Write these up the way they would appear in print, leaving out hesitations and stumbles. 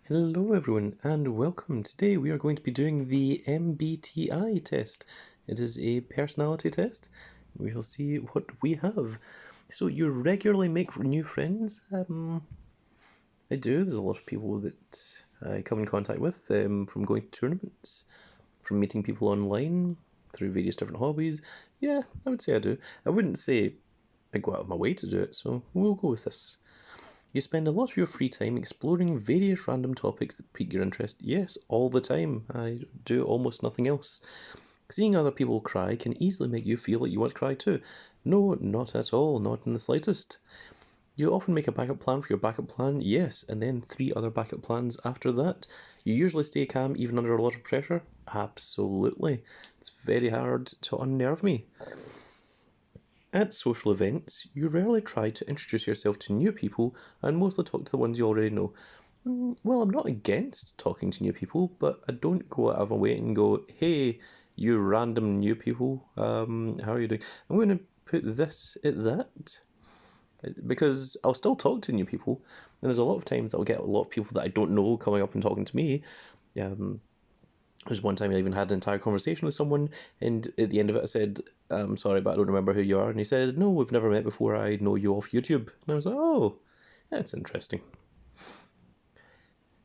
Hello everyone and welcome. Today we are going to be doing the MBTI test. It is a personality test. We shall see what we have. So you regularly make new friends? I do. There's a lot of people that I come in contact with from going to tournaments, from meeting people online, through various different hobbies. Yeah, I would say I do. I wouldn't say I go out of my way to do it, so we'll go with this. You spend a lot of your free time exploring various random topics that pique your interest. Yes, all the time. I do almost nothing else. Seeing other people cry can easily make you feel like you want to cry too. No, not at all, not in the slightest. You often make a backup plan for your backup plan, yes, and then 3 other backup plans after that. You usually stay calm even under a lot of pressure. Absolutely. It's very hard to unnerve me. At social events, you rarely try to introduce yourself to new people and mostly talk to the ones you already know. Well, I'm not against talking to new people, but I don't go out of my way and go, hey, you random new people, how are you doing? I'm going to put this at that because I'll still talk to new people, and there's a lot of times I'll get a lot of people that I don't know coming up and talking to me. There's one time I even had an entire conversation with someone, and at the end of it, I said, "I'm sorry, but I don't remember who you are." And he said, "No, we've never met before. I know you off YouTube." And I was like, "Oh, that's interesting."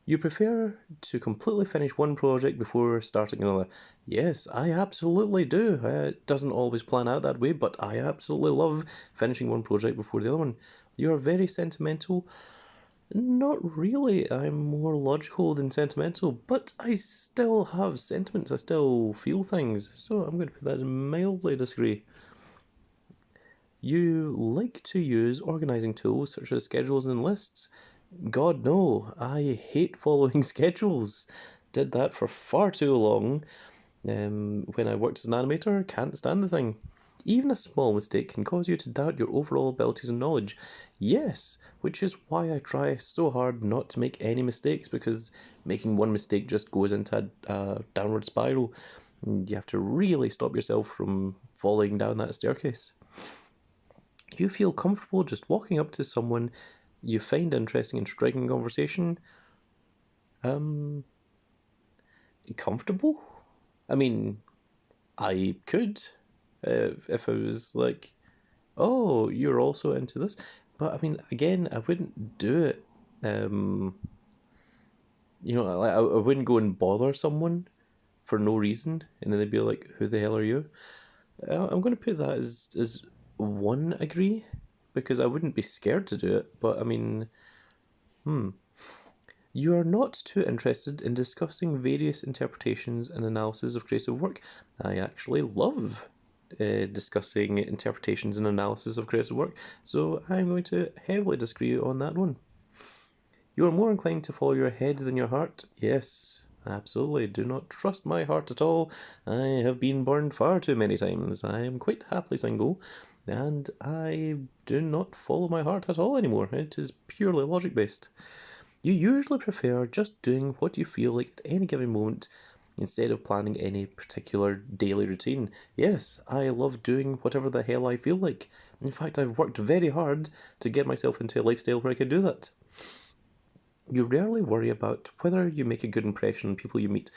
You prefer to completely finish one project before starting another. Yes, I absolutely do. It doesn't always plan out that way, but I absolutely love finishing one project before the other one. You are very sentimental. Not really. I'm more logical than sentimental, but I still have sentiments. I still feel things. So I'm going to put that in mildly disagree. You like to use organising tools such as schedules and lists. God, no. I hate following schedules. Did that for far too long. When I worked as an animator, can't stand the thing. Even a small mistake can cause you to doubt your overall abilities and knowledge. Yes, which is why I try so hard not to make any mistakes, because making one mistake just goes into a downward spiral. And you have to really stop yourself from falling down that staircase. You feel comfortable just walking up to someone you find interesting and striking conversation. Um, Comfortable? I mean, I could, if I was like, oh, you're also into this. But I mean, again, I wouldn't do it. Um, I wouldn't go and bother someone for no reason, and then they'd be like, "Who the hell are you?" I'm going to put that as one agree, because I wouldn't be scared to do it. But I mean, you are not too interested in discussing various interpretations and analysis of creative work. I actually love discussing interpretations and analysis of creative work, so I'm going to heavily disagree on that one. You are more inclined to follow your head than your heart. Yes, absolutely. Do not trust my heart at all. I have been burned far too many times. I am quite happily single, and I do not follow my heart at all anymore. It is purely logic based. You usually prefer just doing what you feel like at any given moment instead of planning any particular daily routine. Yes, I love doing whatever the hell I feel like. In fact, I've worked very hard to get myself into a lifestyle where I can do that. You rarely worry about whether you make a good impression on people you meet.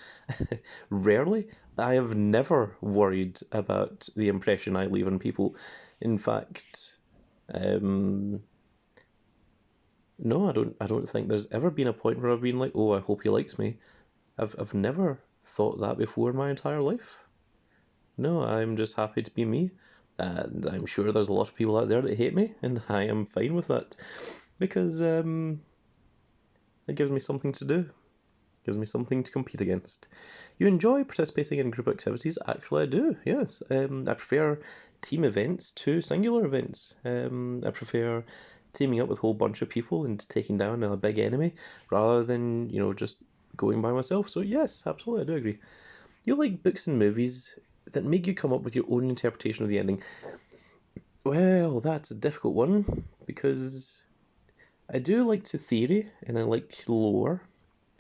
Rarely? I have never worried about the impression I leave on people. In fact, um, no, I don't think there's ever been a point where I've been like, oh, I hope he likes me. I've never thought that before in my entire life. No, I'm just happy to be me. And I'm sure there's a lot of people out there that hate me, and I am fine with that. Because it gives me something to do. Gives me something to compete against. You enjoy participating in group activities? Actually, I do, yes. I prefer team events to singular events. I prefer teaming up with a whole bunch of people and taking down a big enemy rather than, just going by myself. So, yes, absolutely, I do agree. You like books and movies that make you come up with your own interpretation of the ending. Well, that's a difficult one because I do like to theory and I like lore.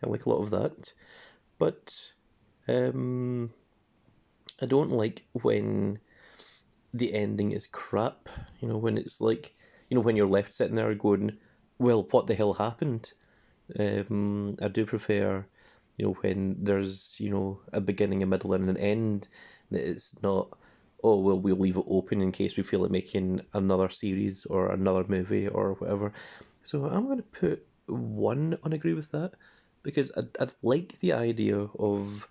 I like a lot of that. But um, I don't like when the ending is crap. When it's like, when you're left sitting there going, well, what the hell happened? I do prefer, when there's, a beginning, a middle, and an end, that it's not, oh, well, we'll leave it open in case we feel like making another series or another movie or whatever. So I'm going to put 1 on agree with that, because I'd like the idea of.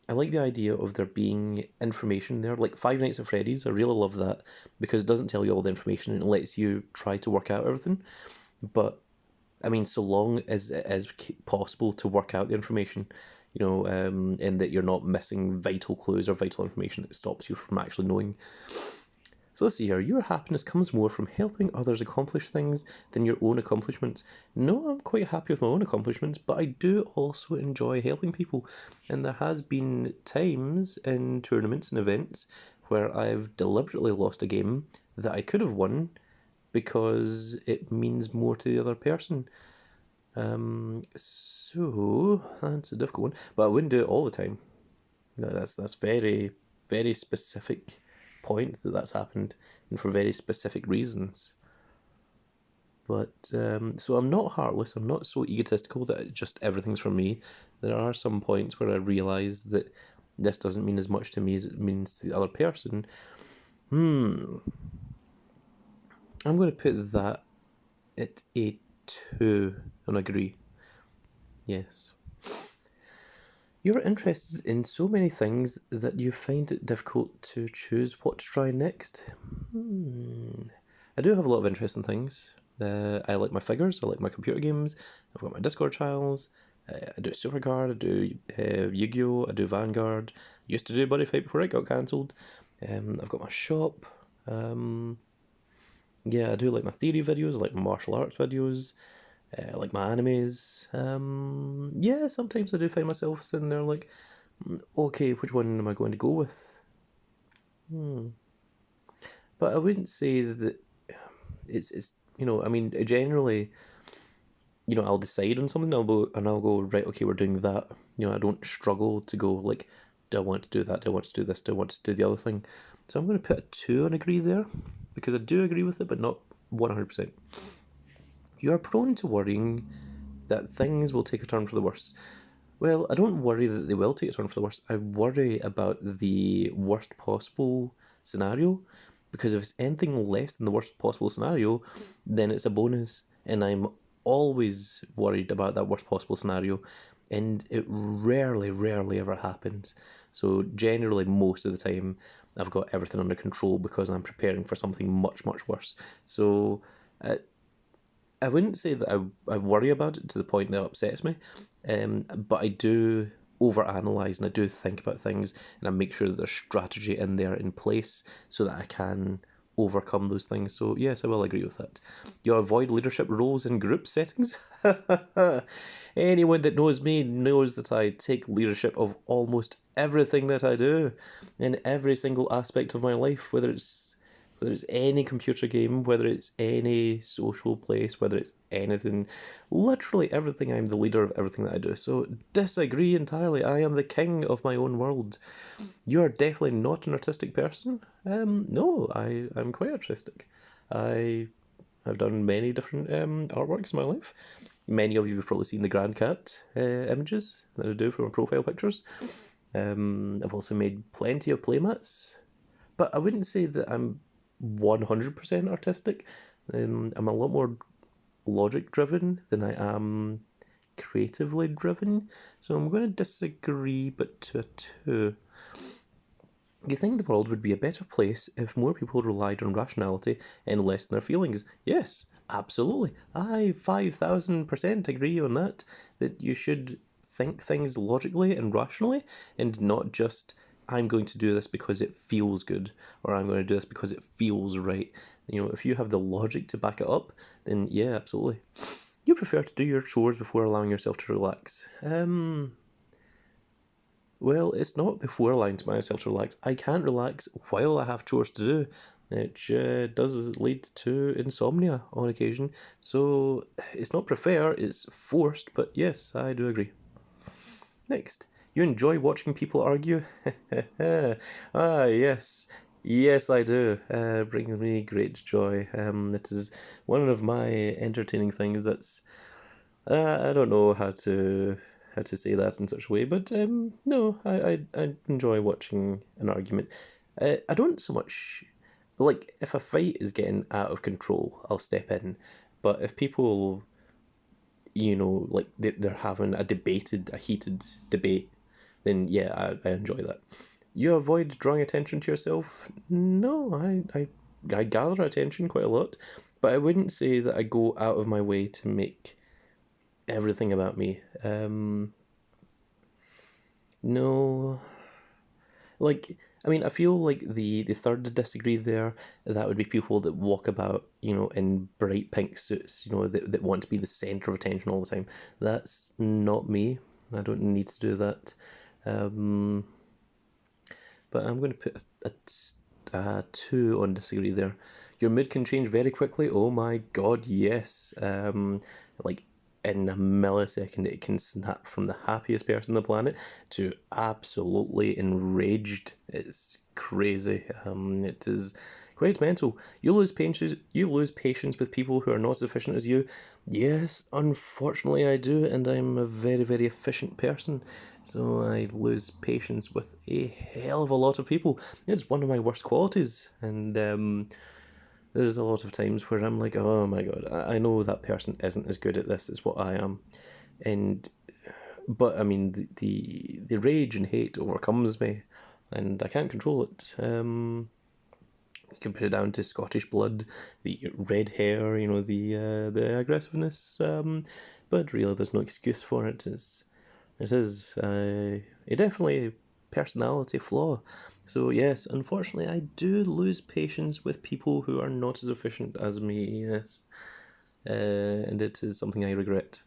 I like the idea of there being information there, like Five Nights at Freddy's. I really love that because it doesn't tell you all the information and it lets you try to work out everything. But I mean, so long as it is possible to work out the information, and that you're not missing vital clues or vital information that stops you from actually knowing. So let's see here. Your happiness comes more from helping others accomplish things than your own accomplishments. No, I'm quite happy with my own accomplishments, but I do also enjoy helping people. And there has been times in tournaments and events where I've deliberately lost a game that I could have won because it means more to the other person. So that's a difficult one, but I wouldn't do it all the time. No, that's very very specific point that's happened, and for very specific reasons. But so I'm not heartless. I'm not so egotistical that just everything's for me. There are some points where I realise that this doesn't mean as much to me as it means to the other person. I'm going to put that at a 2 and agree. Yes. You're interested in so many things that you find it difficult to choose what to try next. I do have a lot of interest in things. I like my figures, I like my computer games, I've got my Discord channels, I do Supercard, I do Yu-Gi-Oh!, I do Vanguard, used to do Buddy Fight before it got cancelled. I've got my shop. Yeah, I do like my theory videos, I like my martial arts videos, I like my animes. Yeah, sometimes I do find myself sitting there like, okay, which one am I going to go with? But I wouldn't say that it's I mean, generally, I'll decide on something and I'll go, right, okay, we're doing that. I don't struggle to go like, do I want to do that? Do I want to do this? Do I want to do the other thing? So I'm going to put a 2 on agree there because I do agree with it, but not 100%. You are prone to worrying that things will take a turn for the worse. Well, I don't worry that they will take a turn for the worse. I worry about the worst possible scenario, because if it's anything less than the worst possible scenario, then it's a bonus. And I'm always worried about that worst possible scenario, and it rarely, rarely ever happens. So, generally, most of the time, I've got everything under control because I'm preparing for something much, much worse. So, I wouldn't say that I worry about it to the point that it upsets me, but I do overanalyze and I do think about things and I make sure that there's strategy in there in place so that I can overcome those things. So yes, I will agree with that. You avoid leadership roles in group settings. Anyone that knows me knows that I take leadership of almost everything that I do in every single aspect of my life, whether it's any computer game, whether it's any social place, whether it's anything, literally everything. I'm the leader of everything that I do. So disagree entirely. I am the king of my own world. You are definitely not an artistic person. No, I'm quite artistic. I have done many different artworks in my life. Many of you have probably seen the Grand Cat images that I do for my profile pictures. I've also made plenty of playmats, but I wouldn't say that I'm 100% artistic. I'm a lot more logic driven than I am creatively driven. So I'm going to disagree, but to a 2. You think the world would be a better place if more people relied on rationality and less on their feelings? Yes, absolutely. I 5,000% agree on that. That you should think things logically and rationally and not just, I'm going to do this because it feels good, or I'm going to do this because it feels right. If you have the logic to back it up, then yeah, absolutely. You prefer to do your chores before allowing yourself to relax. Well, it's not before allowing myself to relax. I can't relax while I have chores to do, which does lead to insomnia on occasion. So it's not prefer, it's forced, but yes, I do agree. Next, you enjoy watching people argue? Yes. Yes, I do. Brings me great joy. It is one of my entertaining things that's I don't know how to say that in such a way, but no, I enjoy watching an argument. I don't so much like if a fight is getting out of control, I'll step in. But if people, like they're having a heated debate, then yeah, I enjoy that. You avoid drawing attention to yourself? No, I gather attention quite a lot, but I wouldn't say that I go out of my way to make everything about me. No, like I mean, I feel like the third disagree there. That would be people that walk about, in bright pink suits, that want to be the center of attention all the time. That's not me. I don't need to do that. Um, but I'm going to put a two on disagree there. Your mood can change very quickly. Oh my god, yes. Like in a millisecond, it can snap from the happiest person on the planet to absolutely enraged. It's crazy. It is quite mental. You lose patience. You lose patience with people who are not as efficient as you. Yes, unfortunately, I do, and I'm a very, very efficient person, so I lose patience with a hell of a lot of people. It's one of my worst qualities, and there's a lot of times where I'm like, oh my god, I know that person isn't as good at this as what I am, and but I mean the rage and hate overcomes me, and I can't control it. You can put it down to Scottish blood, the red hair, the aggressiveness. But really, there's no excuse for it. It is a definitely personality flaw. So yes, unfortunately, I do lose patience with people who are not as efficient as me. Yes, and it is something I regret.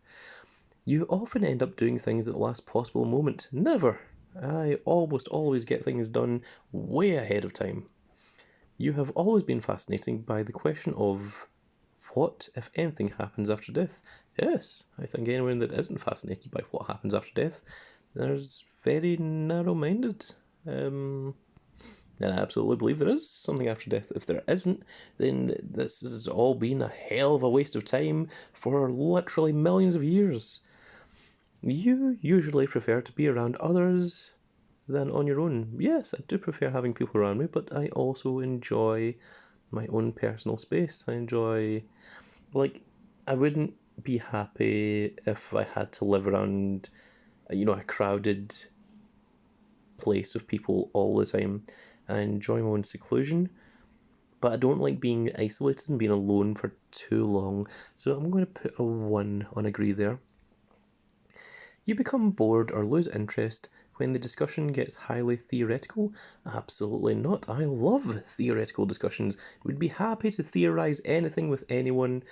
You often end up doing things at the last possible moment. Never. I almost always get things done way ahead of time. You have always been fascinating by the question of what, if anything, happens after death. Yes, I think anyone that isn't fascinated by what happens after death, there's very narrow-minded. And I absolutely believe there is something after death. If there isn't, then this has all been a hell of a waste of time for literally millions of years. You usually prefer to be around others than on your own. Yes, I do prefer having people around me, but I also enjoy my own personal space. I enjoy, like, I wouldn't be happy if I had to live around, a crowded place of people all the time. I enjoy my own seclusion, but I don't like being isolated and being alone for too long. So I'm going to put a 1 on agree there. You become bored or lose interest when the discussion gets highly theoretical? Absolutely not. I love theoretical discussions. Would be happy to theorize anything with anyone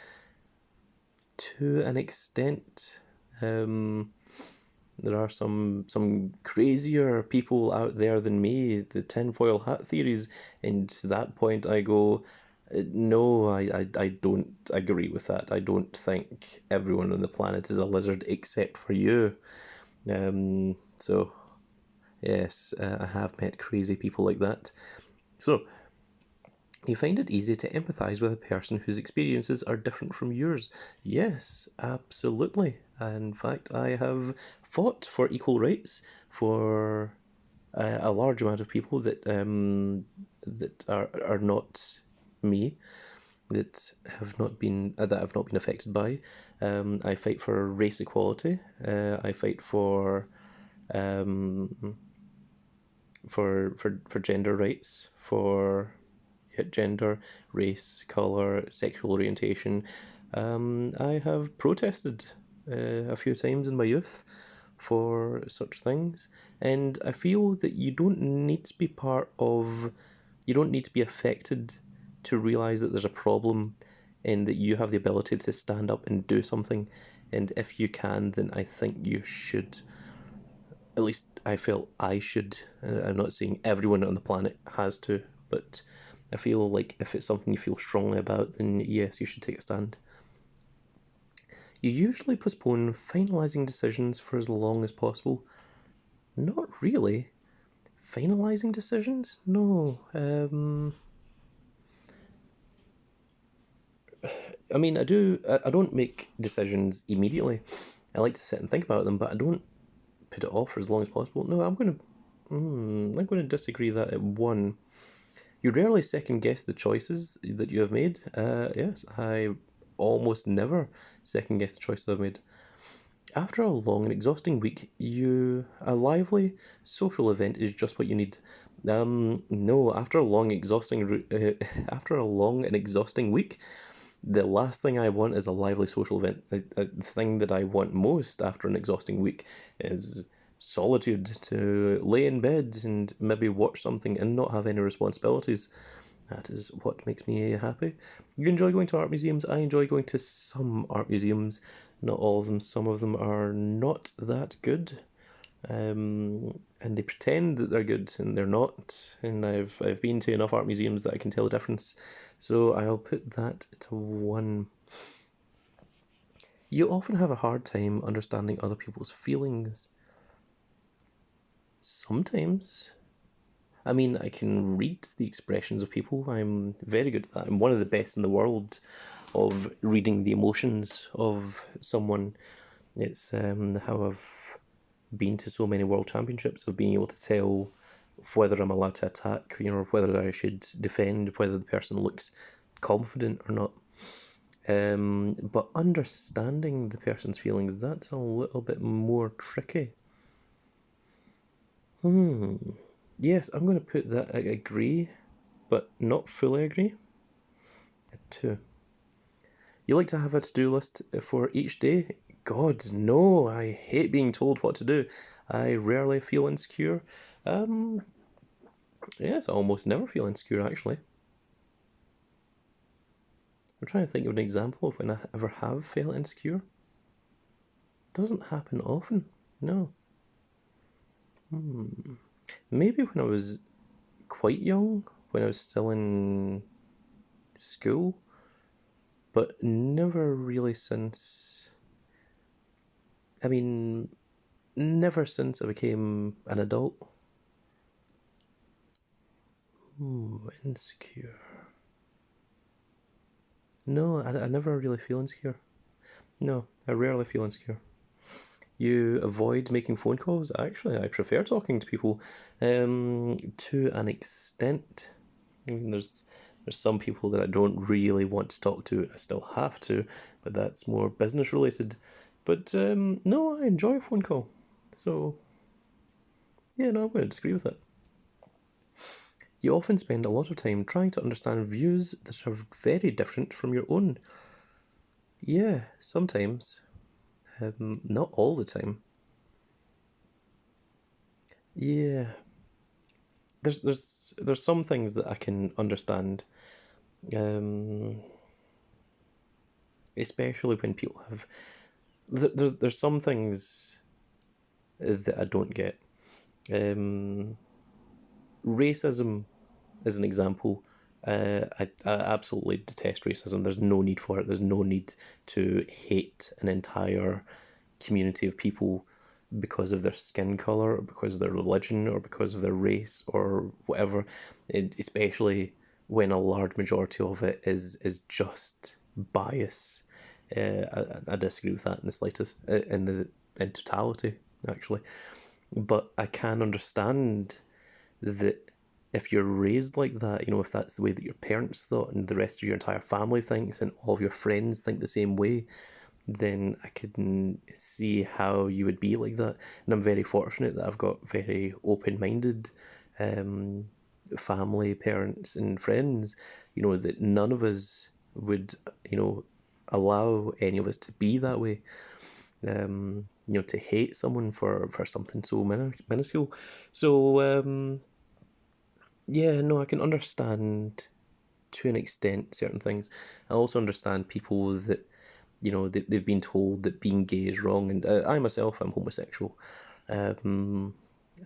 to an extent. There are some crazier people out there than me, the tinfoil hat theories, and to that point I go, no, I don't agree with that. I don't think everyone on the planet is a lizard except for you. So, yes, I have met crazy people like that. So, you find it easy to empathise with a person whose experiences are different from yours. Yes, absolutely. In fact, I have fought for equal rights for a large amount of people that are not me, that have not been affected by. I fight for race equality. I fight um, for gender rights, for gender, race, colour, sexual orientation. I have protested a few times in my youth for such things, and I feel that you don't need to be affected to realise that there's a problem and that you have the ability to stand up and do something. And if you can, then I think you should. At least I feel I should. I'm not saying everyone on the planet has to, but I feel like if it's something you feel strongly about, then yes, you should take a stand. You usually postpone finalising decisions for as long as possible. Not really. Finalising decisions? No. I mean, I don't make decisions immediately. I like to sit and think about them, but I don't put it off for as long as possible. No, I'm going to disagree that at one. You rarely second guess the choices that you have made. Yes, I almost never second guess the choices I've made. After a long and exhausting week, a lively social event is just what you need. No, after a long, after a long and exhausting week, the last thing I want is a lively social event. The thing that I want most after an exhausting week is solitude, to lay in bed and maybe watch something and not have any responsibilities. That is what makes me happy. You enjoy going to art museums? I enjoy going to some art museums. Not all of them. Some of them are not that good. And they pretend that they're good and they're not. And I've been to enough art museums that I can tell the difference. So I'll put that to one. You often have a hard time understanding other people's feelings. Sometimes. I mean, I can read the expressions of people. I'm very good at that. I'm one of the best in the world of reading the emotions of someone. It's how I've been to so many world championships of being able to tell whether I'm allowed to attack, whether I should defend, whether the person looks confident or not. But understanding the person's feelings, that's a little bit more tricky. Yes, I'm going to put that I agree, but not fully agree. A 2. You like to have a to-do list for each day? God, no, I hate being told what to do. I rarely feel insecure. Yes, I almost never feel insecure, actually. I'm trying to think of an example of when I ever have felt insecure. Doesn't happen often, no. Maybe when I was quite young, when I was still in school, but never really since. I mean, never since I became an adult. Insecure. No, I never really feel insecure. No, I rarely feel insecure. You avoid making phone calls? Actually, I prefer talking to people to an extent. I mean, there's some people that I don't really want to talk to. I still have to, but that's more business related. But no, I enjoy a phone call. So, yeah, no, I'm going to disagree with it. You often spend a lot of time trying to understand views that are very different from your own. Yeah, sometimes. Not all the time. Yeah, there's some things that I can understand, um, especially when people have. There's some things that I don't get. Um, Racism is an example. I absolutely detest racism. There's no need for it. There's no need to hate an entire community of people because of their skin color, or because of their religion, or because of their race, or whatever. Especially when a large majority of it is just bias. I disagree with that in the slightest, in totality, actually. But I can understand that if you're raised like that, if that's the way that your parents thought and the rest of your entire family thinks and all of your friends think the same way, then I can see how you would be like that. And I'm very fortunate that I've got very open-minded family, parents, and friends, that none of us would, allow any of us to be that way. To hate someone for something so minuscule. So, yeah, no, I can understand to an extent certain things. I also understand people that they've been told that being gay is wrong, and I myself am homosexual, and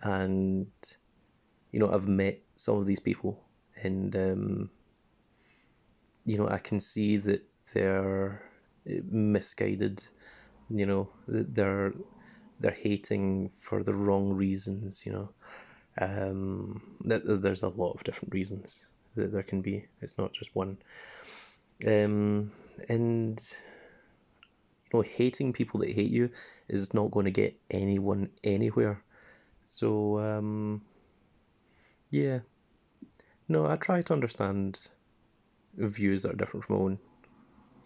I've met some of these people, and I can see that they're misguided. That they're hating for the wrong reasons. There's a lot of different reasons that there can be. It's not just one. And hating people that hate you is not going to get anyone anywhere. So yeah, no, I try to understand views that are different from my own.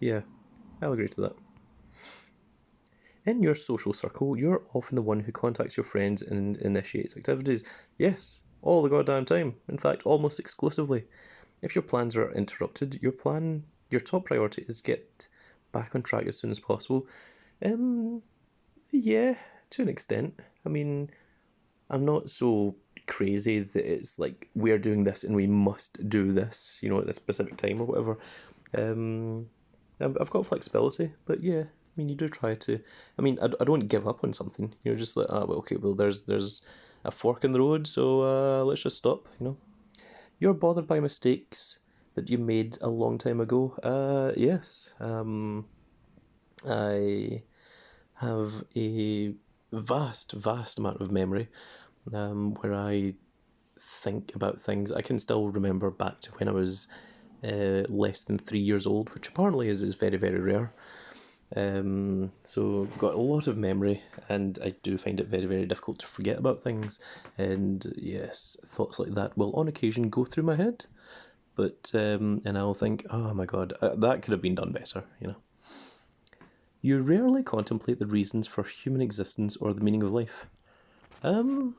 Yeah, I'll agree to that. In your social circle, you're often the one who contacts your friends and initiates activities. Yes, all the goddamn time. In fact, almost exclusively. If your plans are interrupted, your top priority is get back on track as soon as possible. Yeah, to an extent. I mean, I'm not so crazy that it's like we're doing this and we must do this, at this specific time or whatever. Um, I've got flexibility, but yeah, I mean, you do try to. I mean, I don't give up on something. You're just like, well, okay, well, there's a fork in the road, so let's just stop. You're bothered by mistakes that you made a long time ago. Yes. I have a vast amount of memory, where I think about things. I can still remember back to when I was less than 3 years old, which apparently is very, very rare. So I've got a lot of memory, and I do find it very, very difficult to forget about things. And yes, thoughts like that will on occasion go through my head, but and I'll think, oh my god, that could have been done better. You rarely contemplate the reasons for human existence or the meaning of life. Um,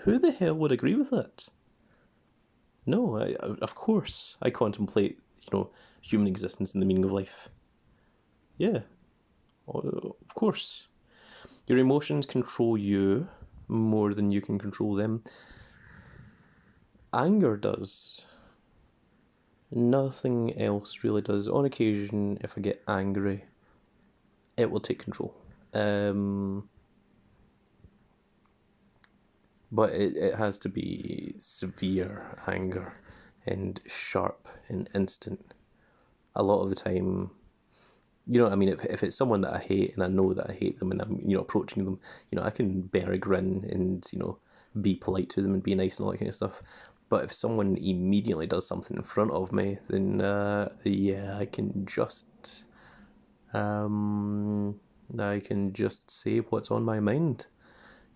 who the hell would agree with that? No, of course I contemplate, human existence and the meaning of life. Yeah, of course. Your emotions control you more than you can control them. Anger does. Nothing else really does. On occasion, if I get angry, it will take control. But it has to be severe anger and sharp and instant. A lot of the time, you know what I mean? If it's someone that I hate and I know that I hate them and I'm, approaching them, I can bear a grin and, be polite to them and be nice and all that kind of stuff. But if someone immediately does something in front of me, then, yeah, I can just say what's on my mind.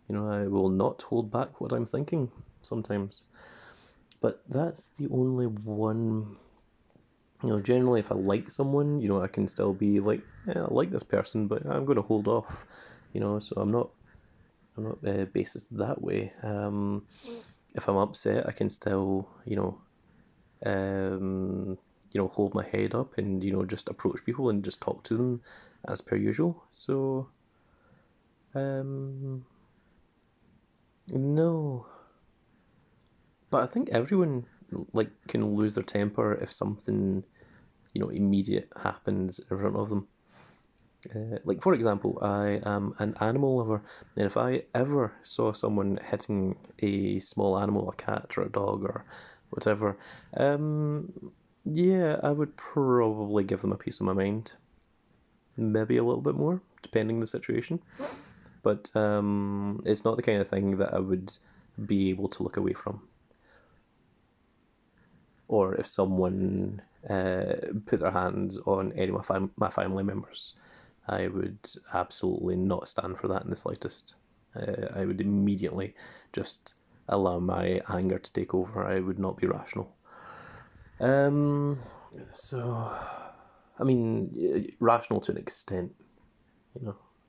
I will not hold back what I'm thinking sometimes. But that's the only one. Generally, if I like someone, I can still be like, yeah, I like this person, but I'm going to hold off. So I'm not basis that way. If I'm upset, I can still, hold my head up and just approach people and just talk to them as per usual. So, no, but I think everyone like can lose their temper if something immediate happens in front of them. Like, for example, I am an animal lover, and if I ever saw someone hitting a small animal, a cat or a dog or whatever, yeah, I would probably give them a piece of my mind. Maybe a little bit more, depending the situation. But it's not the kind of thing that I would be able to look away from. Or if someone put their hands on any of my family members, I would absolutely not stand for that in the slightest. I would immediately just allow my anger to take over. I would not be rational. So, I mean, rational to an extent.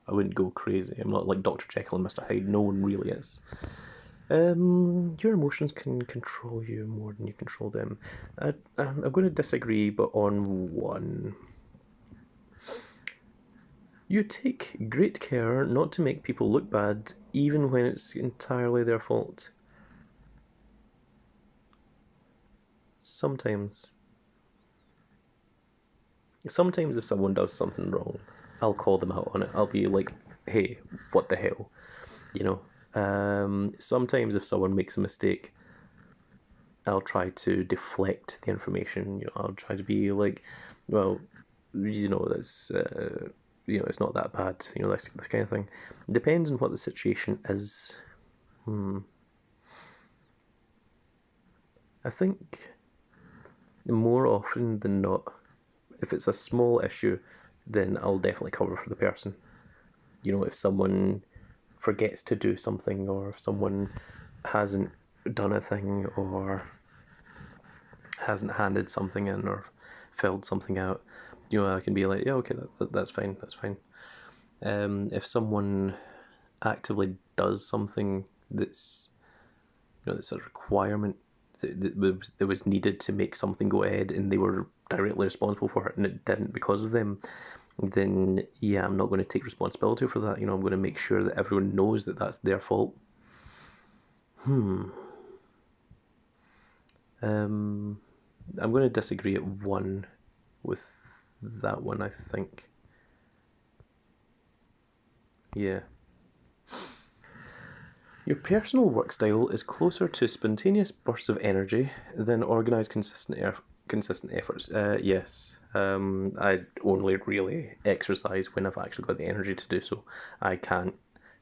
I wouldn't go crazy. I'm not like Dr. Jekyll and Mr. Hyde. No one really is. Your emotions can control you more than you control them. I'm going to disagree, but on one. You take great care not to make people look bad, even when it's entirely their fault. Sometimes. Sometimes if someone does something wrong, I'll call them out on it. I'll be like, hey, what the hell? Sometimes if someone makes a mistake, I'll try to deflect the information. I'll try to be like, well, that's it's not that bad. This kind of thing. It depends on what the situation is. I think more often than not, if it's a small issue, then I'll definitely cover for the person. If someone forgets to do something, or if someone hasn't done a thing, or hasn't handed something in, or filled something out, I can be like, yeah, okay, that's fine, that's fine. If someone actively does something that's that's a requirement that was needed to make something go ahead, and they were directly responsible for it, and it didn't because of them, then yeah, I'm not going to take responsibility for that. I'm going to make sure that everyone knows that that's their fault. I'm going to disagree at one with that one, I think. Yeah. Your personal work style is closer to spontaneous bursts of energy than organised, consistent efforts. Yes. I only really exercise when I've actually got the energy to do so. I can't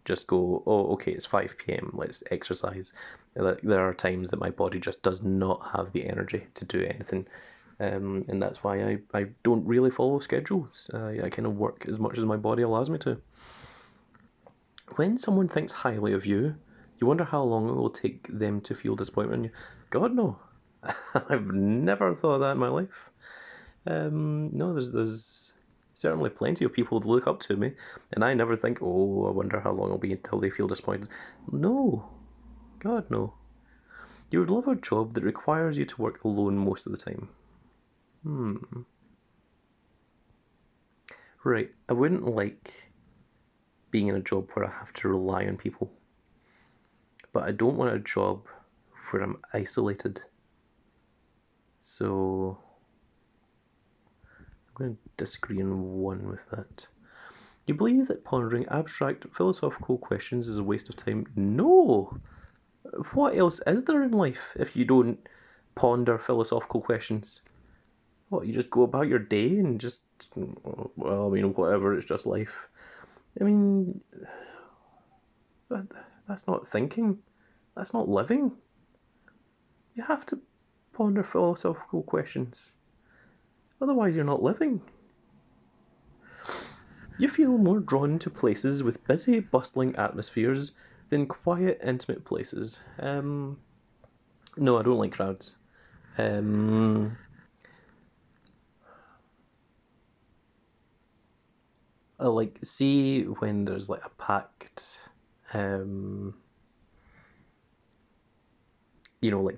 just go, oh, okay, it's 5 p.m., let's exercise. There are times that my body just does not have the energy to do anything. And that's why I don't really follow schedules. I kind of work as much as my body allows me to. When someone thinks highly of you, you wonder how long it will take them to feel disappointment in you. God, no. I've never thought of that in my life. No, there's certainly plenty of people who look up to me, and I never think, oh, I wonder how long it'll be until they feel disappointed. No. God, no. You would love a job that requires you to work alone most of the time. Right. I wouldn't like being in a job where I have to rely on people. But I don't want a job where I'm isolated. So I'm going to disagree on one with that. You believe that pondering abstract philosophical questions is a waste of time? No! What else is there in life if you don't ponder philosophical questions? What, you just go about your day and just, well, whatever, it's just life. That's not thinking. That's not living. You have to ponder philosophical questions. Otherwise, you're not living. You feel more drawn to places with busy, bustling atmospheres than quiet, intimate places. No, I don't like crowds. I see when there's a packed,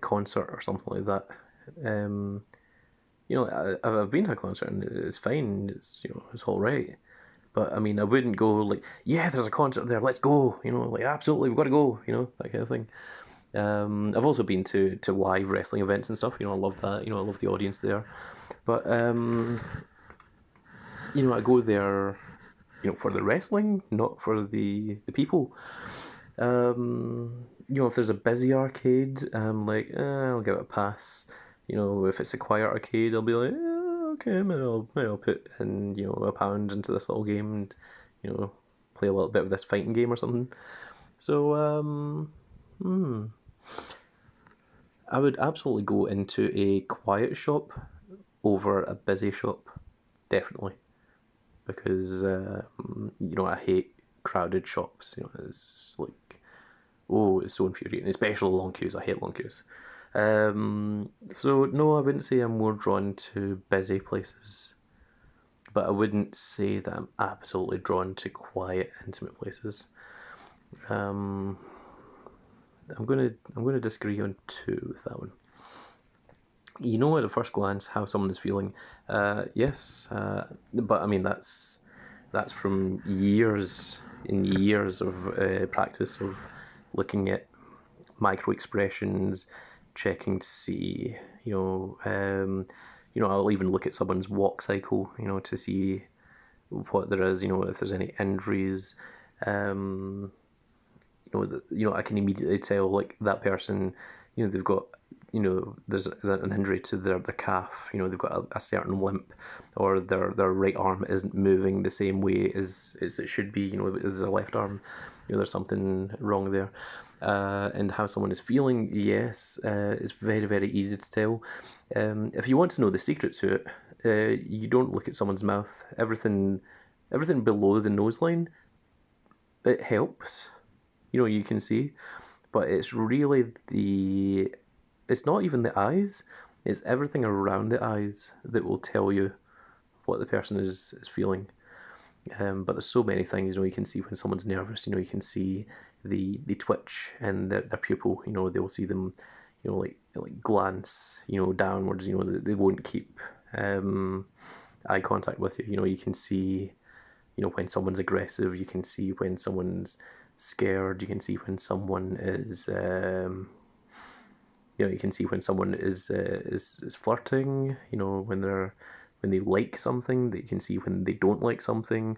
concert or something like that. I've been to a concert and it's fine. It's all right. But I wouldn't go yeah, there's a concert there, let's go. Absolutely, we've got to go. That kind of thing. I've also been to live wrestling events and stuff. I love that. I love the audience there. But I go there, for the wrestling, not for the people. If there's a busy arcade, I'm like, I'll give it a pass. If it's a quiet arcade, I'll be like, okay, maybe I'll put in, £1 into this little game and, play a little bit of this fighting game or something. So, I would absolutely go into a quiet shop over a busy shop, definitely, because I hate crowded shops. It's it's so infuriating, especially long queues. I hate long queues. So no, I wouldn't say I'm more drawn to busy places, but I wouldn't say that I'm absolutely drawn to quiet, intimate places. I'm gonna disagree on two with that one. You know at a first glance how someone is feeling. Yes, but that's from years and years of practice of looking at micro expressions, checking to see, I'll even look at someone's walk cycle, to see what there is, if there's any injuries. I can immediately tell that person, they've got there's an injury to their calf. They've got a certain limp, or their right arm isn't moving the same way as it should be. There's a left arm. There's something wrong there. And how someone is feeling, yes, it's very, very easy to tell. If you want to know the secret to it, you don't look at someone's mouth. Everything below the nose line, it helps. You can see, but it's really it's not even the eyes, it's everything around the eyes that will tell you what the person is feeling. But there's so many things. You can see when someone's nervous. You can see the twitch in their pupil. They will see them, like glance, downwards. They won't keep eye contact with you. You can see, when someone's aggressive. You can see when someone's scared. You can see when someone is, you can see when someone is flirting. When they like something. That you can see when they don't like something.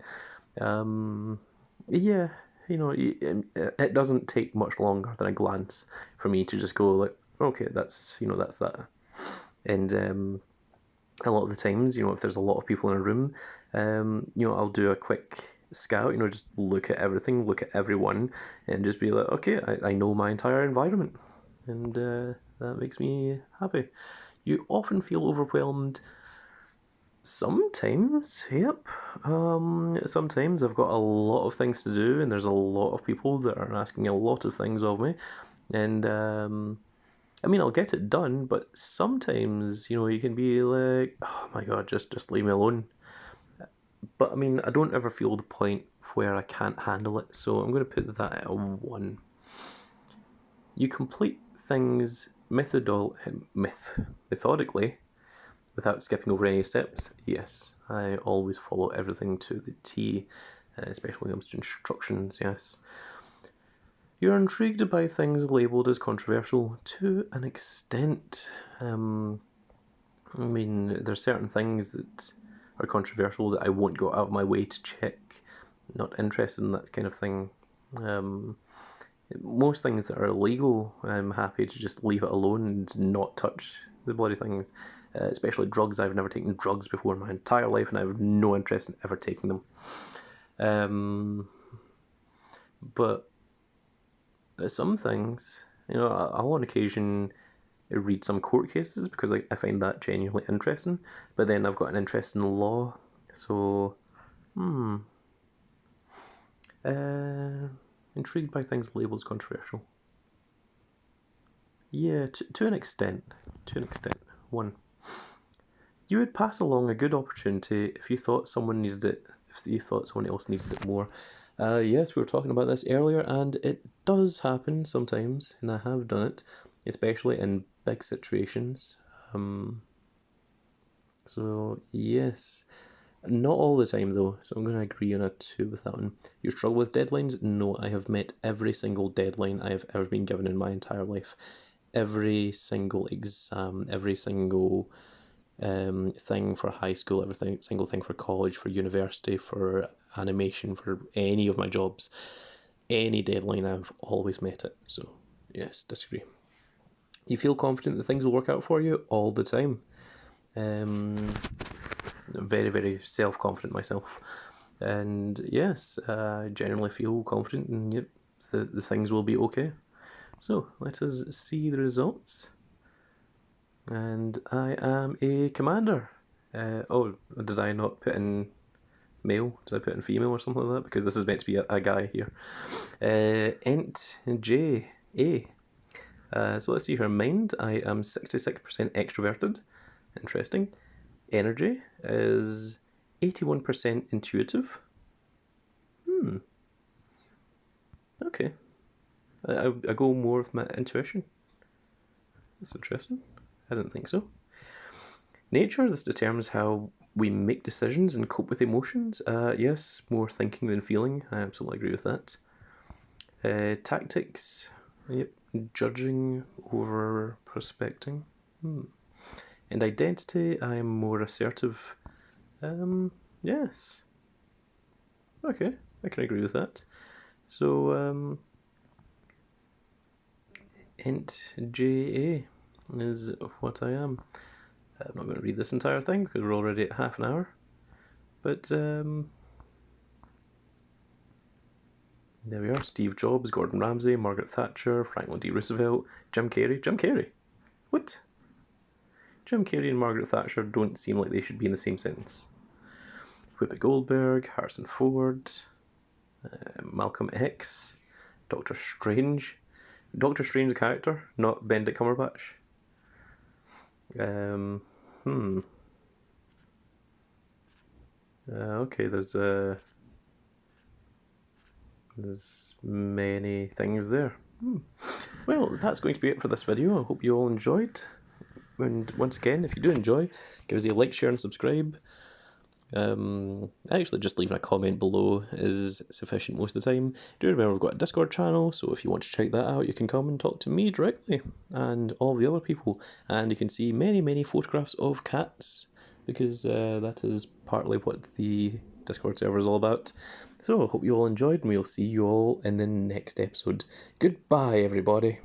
Yeah, it doesn't take much longer than a glance for me to just go like, okay, that's that. And a lot of the times, if there's a lot of people in a room, I'll do a quick scout. Just look at everything, look at everyone, and just be like, okay, I know my entire environment, and that makes me happy. You often feel overwhelmed. Sometimes, yep. Sometimes I've got a lot of things to do, and there's a lot of people that are asking a lot of things of me, and I'll get it done. But sometimes, you can be like, "Oh my God, just leave me alone." But I don't ever feel the point where I can't handle it, so I'm going to put that at a 1. You complete things methodically without skipping over any steps. Yes, I always follow everything to the T, especially when it comes to instructions. Yes. You're intrigued by things labelled as controversial to an extent. There's certain things that are controversial that I won't go out of my way to check. Not interested in that kind of thing. Most things that are illegal, I'm happy to just leave it alone and not touch the bloody things. Especially drugs. I've never taken drugs before in my entire life, and I have no interest in ever taking them. But some things, I'll on occasion read some court cases because I find that genuinely interesting. But then I've got an interest in law, so intrigued by things labelled as controversial. Yeah, to an extent. 1. You would pass along a good opportunity if you thought someone needed it, if you thought someone else needed it more. Yes, we were talking about this earlier, and it does happen sometimes, and I have done it, especially in big situations. So, yes. Not all the time, though, so I'm going to agree on a 2 with that one. You struggle with deadlines? No, I have met every single deadline I have ever been given in my entire life. Every single exam, every single thing for high school, every single thing for college, for university, for animation, for any of my jobs, any deadline, I've always met it. So, yes, disagree. You feel confident that things will work out for you all the time. I'm very, very self-confident myself. And yes, I generally feel confident, and yep, the things will be okay. So, let us see the results. And I am a commander. Did I not put in male? Did I put in female or something like that? Because this is meant to be a guy here. J A. So let's see her mind. I am 66% extroverted. Interesting. Energy is 81% intuitive. Okay. I go more with my intuition. That's interesting. I didn't think so. Nature, this determines how we make decisions and cope with emotions. Yes, more thinking than feeling. I absolutely agree with that. Tactics, yep, judging over prospecting. And identity, I am more assertive. Yes. Okay, I can agree with that. So, Int JA. is what I am. I'm not going to read this entire thing because we're already at half an hour. But there we are. Steve Jobs, Gordon Ramsay, Margaret Thatcher, Franklin D. Roosevelt, Jim Carrey. Jim Carrey? What? Jim Carrey and Margaret Thatcher don't seem like they should be in the same sentence. Whoopi Goldberg, Harrison Ford, Malcolm X, Doctor Strange. Doctor Strange character, not Benedict Cumberbatch. Okay, there's many things there. Well, that's going to be it for this video. I hope you all enjoyed. And once again, if you do enjoy, give us a like, share, and subscribe. Actually, just leaving a comment below is sufficient most of the time. Do remember we've got a Discord channel, so if you want to check that out, you can come and talk to me directly and all the other people. And you can see many, many photographs of cats, because that is partly what the Discord server is all about. So I hope you all enjoyed, and we'll see you all in the next episode. Goodbye, everybody.